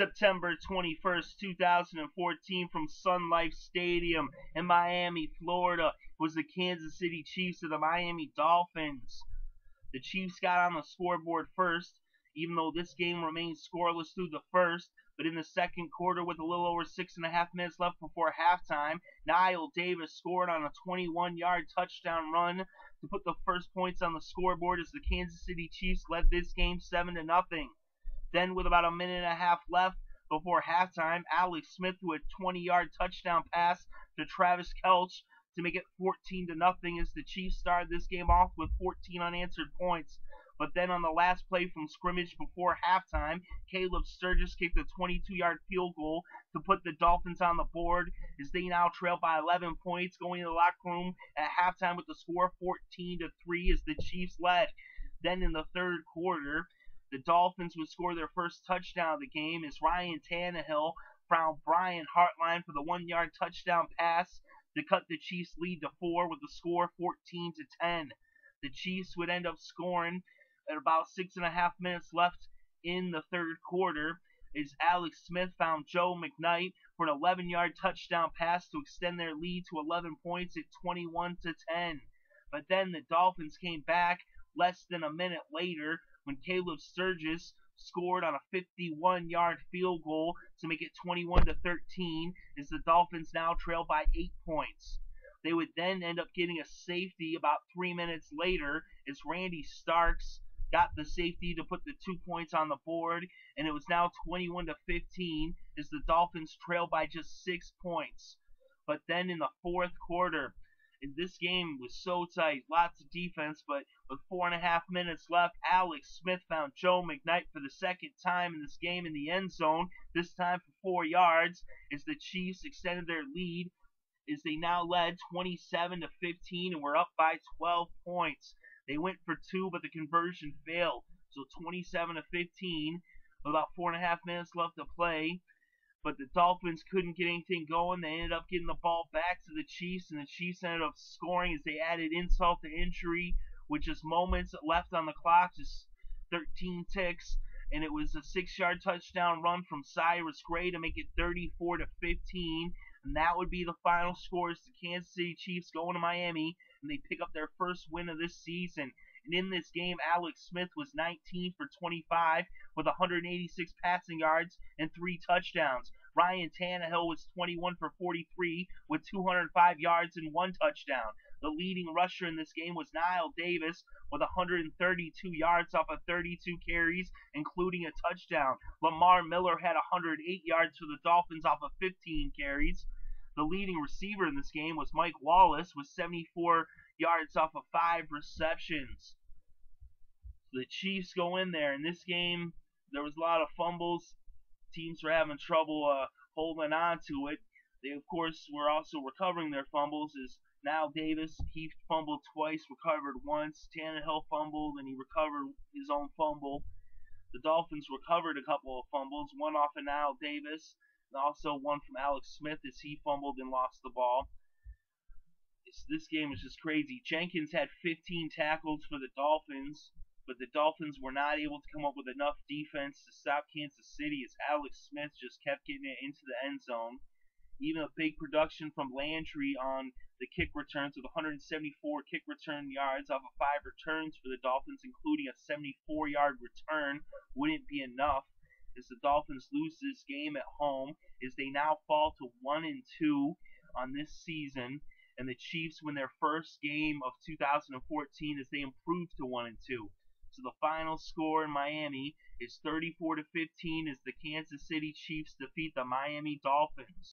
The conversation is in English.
September 21st, 2014, from Sun Life Stadium in Miami, Florida, was the Kansas City Chiefs of the Miami Dolphins. The Chiefs got on the scoreboard first, even though this game remained scoreless through the first. But in the second quarter, with a little over 6.5 minutes left before halftime, Knile Davis scored on a 21-yard touchdown run to put the first points on the scoreboard as the Kansas City Chiefs led this game 7-0. Then, with about a minute and a half left before halftime, Alex Smith threw a 20-yard touchdown pass to Travis Kelce to make it 14-0 as the Chiefs started this game off with 14 unanswered points. But then on the last play from scrimmage before halftime, Sturgis kicked a 22-yard field goal to put the Dolphins on the board as they now trail by 11 points, going to the locker room at halftime with the score 14-3 as the Chiefs led. Then in the third quarter, the Dolphins would score their first touchdown of the game as Ryan Tannehill found Brian Hartline for the 1-yard touchdown pass to cut the Chiefs' lead to 4 with the score 14-10. The Chiefs would end up scoring at about 6.5 minutes left in the third quarter as Alex Smith found McKnight for an 11-yard touchdown pass to extend their lead to 11 points at 21-10. But then the Dolphins came back less than a minute later when Sturgis scored on a 51-yard field goal to make it 21-13 as the Dolphins now trail by 8 points. They would then end up getting a safety about 3 minutes later as Randy Starks got the safety to put the 2 points on the board, and it was now 21-15 as the Dolphins trailed by just 6 points. But then in the fourth quarter, this game was so tight, lots of defense, but with 4.5 minutes left, Alex Smith found McKnight for the second time in this game in the end zone, this time for 4 yards, as the Chiefs extended their lead as they now led 27-15 and were up by 12 points. They went for 2, but the conversion failed. So 27-15 with about 4.5 minutes left to play. But the Dolphins couldn't get anything going. They ended up getting the ball back to the Chiefs, and the Chiefs ended up scoring as they added insult to injury with just moments left on the clock, just 13 ticks. And it was a 6-yard touchdown run from Cyrus to make it 34-15. And that would be the final score as the Kansas City Chiefs going to Miami, and they pick up their first win of this season. And in this game, Alex Smith was 19 for 25 with 186 passing yards and 3 touchdowns. Ryan Tannehill was 21 for 43 with 205 yards and 1 touchdown. The leading rusher in this game was Knile Davis with 132 yards off of 32 carries, including a touchdown. Lamar Miller had 108 yards for the Dolphins off of 15 carries. The leading receiver in this game was Mike Wallace with 74 yards off of 5 receptions. The Chiefs go in there. In this game, there was a lot of fumbles. Teams were having trouble holding on to it. They, of course, were also recovering their fumbles as Knile Davis, he fumbled twice, recovered once. Tannehill fumbled, and he recovered his own fumble. The Dolphins recovered a couple of fumbles, one off of Knile Davis, and also one from Alex Smith as he fumbled and lost the ball. This game is just crazy. Jenkins had 15 tackles for the Dolphins, but the Dolphins were not able to come up with enough defense to stop Kansas City as Alex Smith just kept getting it into the end zone. Even a big production from Landry on the kick returns with 174 kick return yards off of 5 returns for the Dolphins, including a 74-yard return, wouldn't be enough as the Dolphins lose this game at home as they now fall to 1-2 on this season, and the Chiefs win their first game of 2014 as they improve to 1-2. So the final score in Miami is 34-15 as the Kansas City Chiefs defeat the Miami Dolphins.